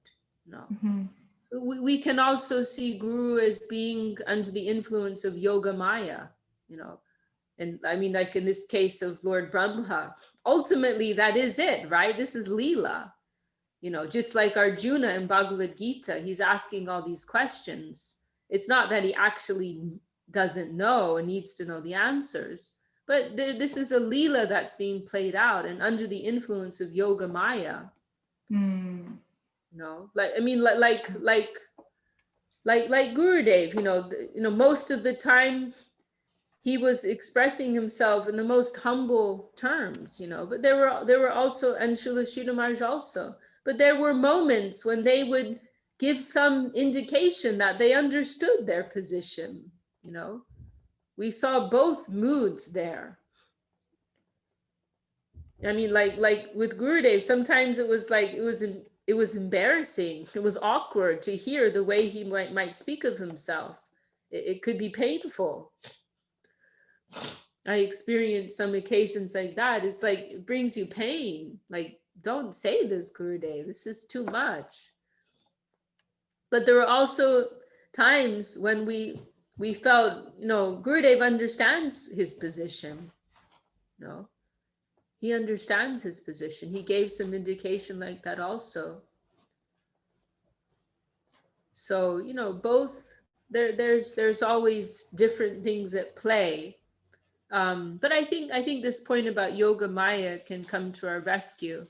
We can also see Guru as being under the influence of Yoga Maya, and I mean, like in this case of Lord Brahma, ultimately that is it, right? This is Leela. You know, just like Arjuna in Bhagavad Gita, he's asking all these questions. It's not that he actually doesn't know and needs to know the answers, but this is a Leela that's being played out and under the influence of Yoga Maya. You know, like, I mean, like Gurudev, you know, most of the time he was expressing himself in the most humble terms, you know, but there were also, and Srila Sridhar Maharaj also, but there were moments when they would give some indication that they understood their position, you know. We saw both moods there. I mean, like with Gurudev, sometimes it was like, it was embarrassing. It was awkward to hear the way he might speak of himself. It could be painful. I experienced some occasions like that. It's like, it brings you pain. Like, don't say this, Gurudev. This is too much. But there were also times when we felt, you know, Gurudev understands his position. You know, he understands his position. He gave some indication like that also. So, you know, both there's always different things at play. But I think this point about Yoga Maya can come to our rescue,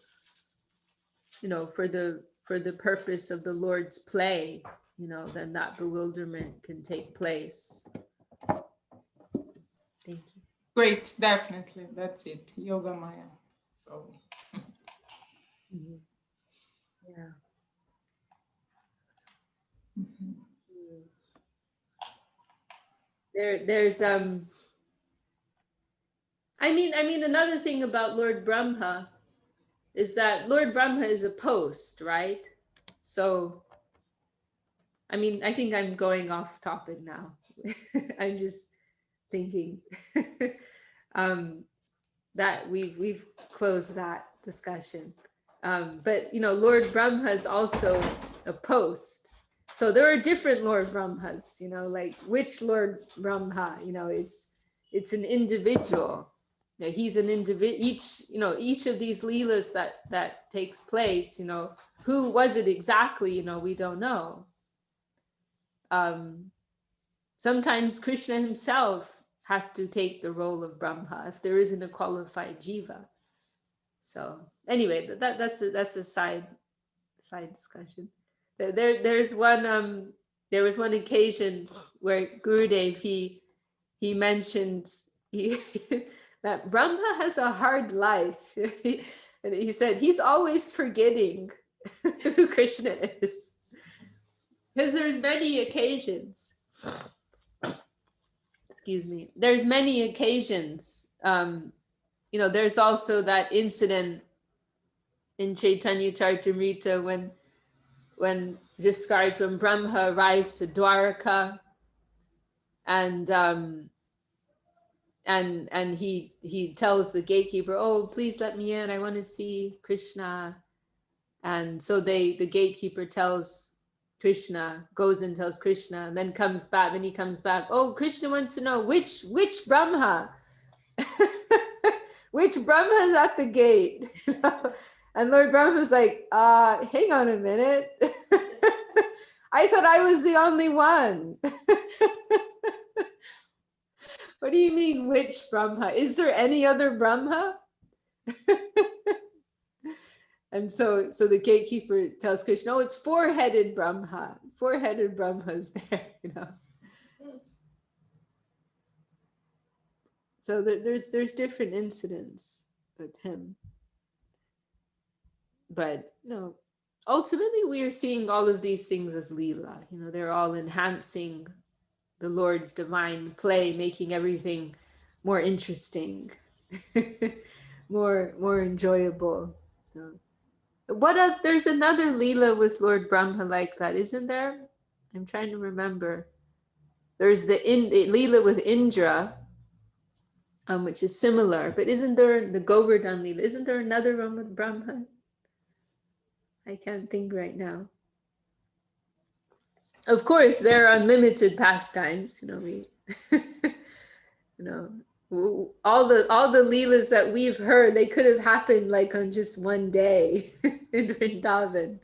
you know, for the purpose of the Lord's play, you know, then that bewilderment can take place. Thank you. Great, definitely. That's it. Yoga Maya. So Yeah. There's I mean another thing about Lord Brahma is that Lord Brahma is a post, right? So I mean, I think I'm going off topic now. I'm just thinking that we've closed that discussion. But you know, Lord Brahma is also a post. So there are different Lord Brahmas, you know, like which Lord Brahma, you know, it's an individual. You know, he's an individual. Each of these leelas that takes place, you know, who was it exactly? You know, we don't know. Sometimes Krishna himself has to take the role of Brahma if there isn't a qualified jiva. So anyway, that's a side discussion. There was one occasion where Gurudev he mentioned that Brahma has a hard life, and he said he's always forgetting who Krishna is, because there's many occasions. Excuse me. There's many occasions. You know, there's also that incident in Chaitanya Charitamrita when described when Brahma arrives to Dwaraka, and he tells the gatekeeper, "Oh, please let me in. I want to see Krishna." And so the gatekeeper tells Krishna, goes and tells Krishna, and then comes back. Then he comes back. Oh, Krishna wants to know which Brahma, which Brahma is at the gate. And Lord Brahma's like, hang on a minute. I thought I was the only one. What do you mean, which Brahma? Is there any other Brahma? And so the gatekeeper tells Krishna, oh, it's four-headed Brahma. Four-headed Brahma's there, you know. So there's different incidents with him. But, you know, ultimately we are seeing all of these things as Leela. You know, they're all enhancing the Lord's divine play, making everything more interesting, more enjoyable. You know. There's another Leela with Lord Brahma like that, isn't there? I'm trying to remember. There's the Leela with Indra, which is similar, but isn't there the Govardhan Leela? Isn't there another one with Brahma? I can't think right now. Of course, there are unlimited pastimes, you know, all the leelas that we've heard, they could have happened like on just one day in Vrindavan.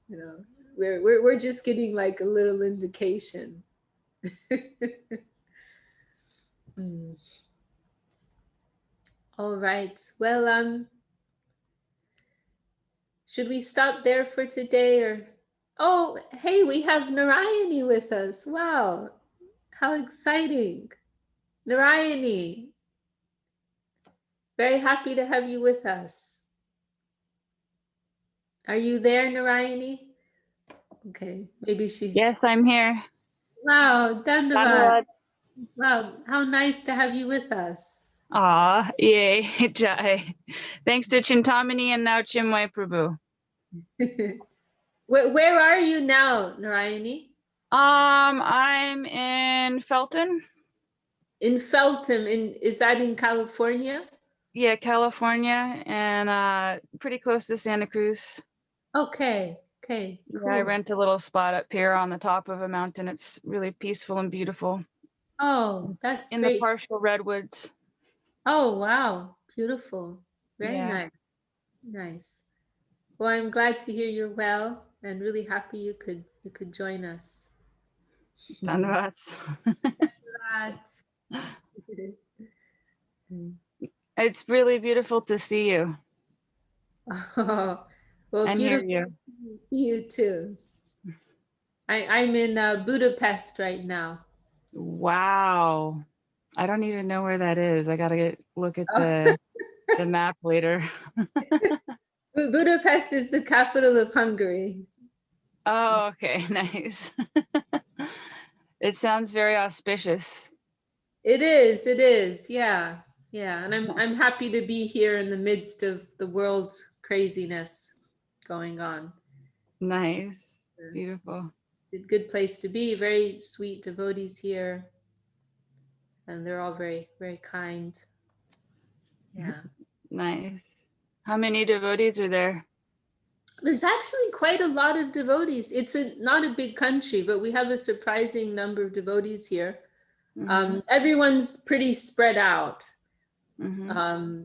You know, we're just getting like a little indication. Hmm. All right. Well, should we stop there for today, or? Oh, hey, we have Narayani with us. Wow, how exciting. Narayani, very happy to have you with us. Are you there, Narayani? Okay, maybe she's. Yes, I'm here. Wow, Dandavad. Dhanavad. Wow, how nice to have you with us. Aw, yay, Jai. Thanks to Chintamani and now Chinmay Prabhu. Where are you now, Narayani? I'm in Felton. In Felton, is that in California? Yeah, California, and pretty close to Santa Cruz. Okay, cool. Yeah, I rent a little spot up here on the top of a mountain. It's really peaceful and beautiful. Oh, that's in great. the partial redwoods. Oh, wow, beautiful. Very Yeah. nice. Well, I'm glad to hear you're well, and really happy you could join us. Dhanavad. It's really beautiful to see you. Oh, well, and beautiful hear to see you too. I'm in Budapest right now. Wow. I don't even know where that is. I gotta look at the map later. Budapest is the capital of Hungary. Oh, okay, nice. It sounds very auspicious. It is, yeah. And I'm happy to be here in the midst of the world craziness going on. Nice, beautiful. Good place to be. Very sweet devotees here, and they're all very, very kind. Yeah. Nice. How many devotees are there? There's actually quite a lot of devotees. It's not a big country, but we have a surprising number of devotees here. Mm-hmm. Everyone's pretty spread out. Mm-hmm.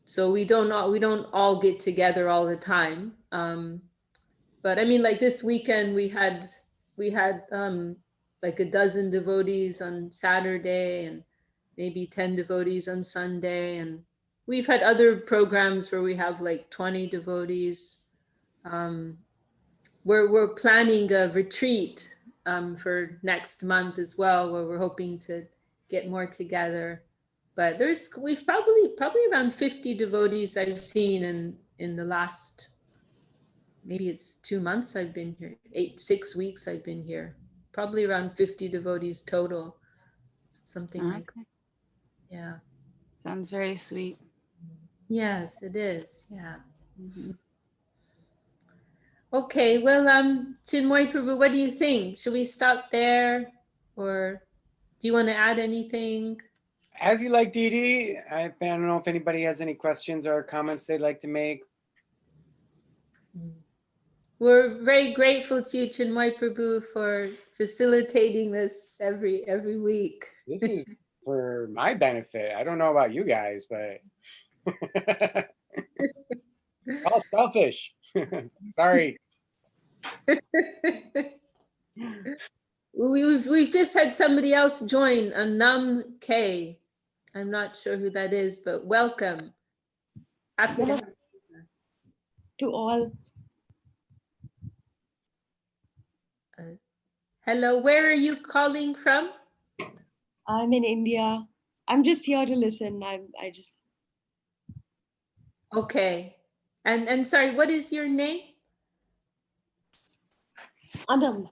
So we don't all get together all the time. But I mean, like this weekend we had like a dozen devotees on Saturday and maybe 10 devotees on Sunday, and we've had other programs where we have like 20 devotees. We're planning a retreat for next month as well, where we're hoping to get more together. But we've probably around 50 devotees I've seen in the last, maybe it's 2 months I've been here, 6 weeks I've been here. Probably around 50 devotees total, something like that. Yeah. Sounds very sweet. Yes, it is. Yeah. Mm-hmm. Okay, well, Chinmoy Prabhu, what do you think? Should we stop there, or do you want to add anything? As you like, Didi. I don't know if anybody has any questions or comments they'd like to make. We're very grateful to you, Chinmoy Prabhu, for facilitating this every week. This is for my benefit. I don't know about you guys, but all selfish. Sorry. We've just had somebody else join, a Num K. I'm not sure who that is, but welcome. Happy to have you with us. To all. Hello, where are you calling from? I'm in India. I'm just here to listen. I just. Okay. And sorry, what is your name? Adam.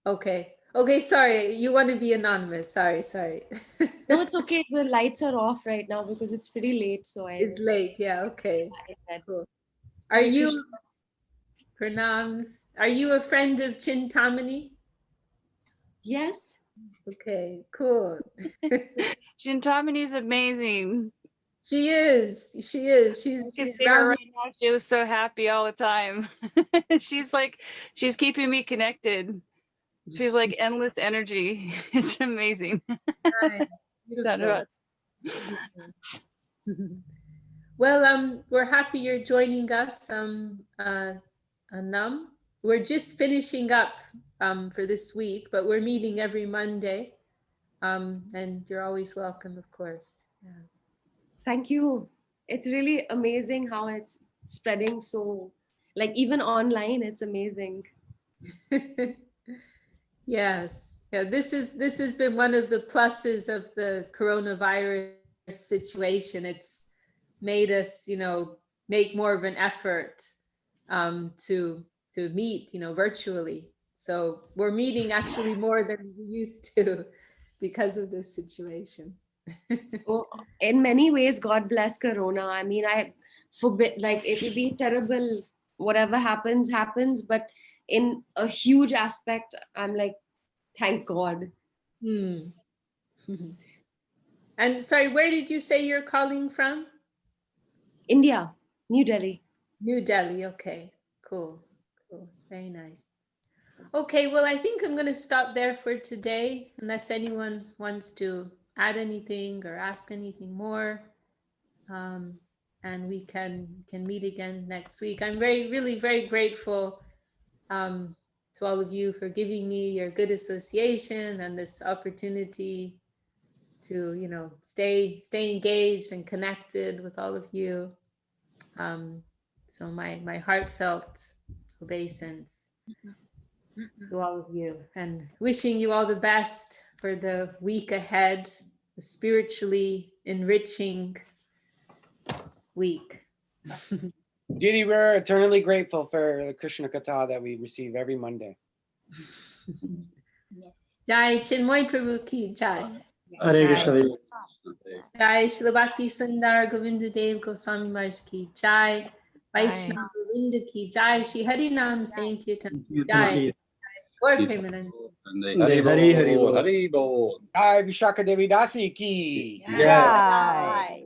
Okay, sorry, you want to be anonymous. Sorry. No, it's okay. The lights are off right now because it's pretty late. So It's late, yeah, okay. Cool. Are Hare you, Krishna. pranams, are you a friend of Chintamani? Yes. Okay, cool. Chintamani's amazing. She is. She's I can see her right now. She was so happy all the time. she's keeping me connected. She's like endless energy. It's amazing. Right. Beautiful. Well, we're happy you're joining us, Anam. We're just finishing up for this week, but we're meeting every Monday. And you're always welcome, of course. Yeah. Thank you. It's really amazing how it's spreading so, like even online, it's amazing. Yes. Yeah, this has been one of the pluses of the coronavirus situation. It's made us, make more of an effort to meet, virtually. So we're meeting actually more than we used to because of this situation. Oh, in many ways, God bless Corona. I mean, I forbid, like, it will be terrible. Whatever happens, happens. But in a huge aspect, I'm like, thank God. Hmm. And sorry, where did you say you're calling from? India, New Delhi. New Delhi. Okay, cool. Very nice. Okay, well, I think I'm going to stop there for today, unless anyone wants to add anything or ask anything more. And we can meet again next week. I'm really very grateful to all of you for giving me your good association and this opportunity to, stay engaged and connected with all of you. So my heartfelt obeisance to all of you, and wishing you all the best for the week ahead, a spiritually enriching week. Didi, we're eternally grateful for the Krishna Katha that we receive every Monday. Jai Chinmoy Prabhu ki Jai. Hare Krishna. Jai Shri Bhakti Sundar Govinda Dev Goswami Maharaj ki Jai. Vaishnava Govinda ki Jai. Shri Hari Nam Sankirtan Jai. Gaur Premanand. Hari Hari Bol. Jai Vishakha Devi Dasi ki. Jai.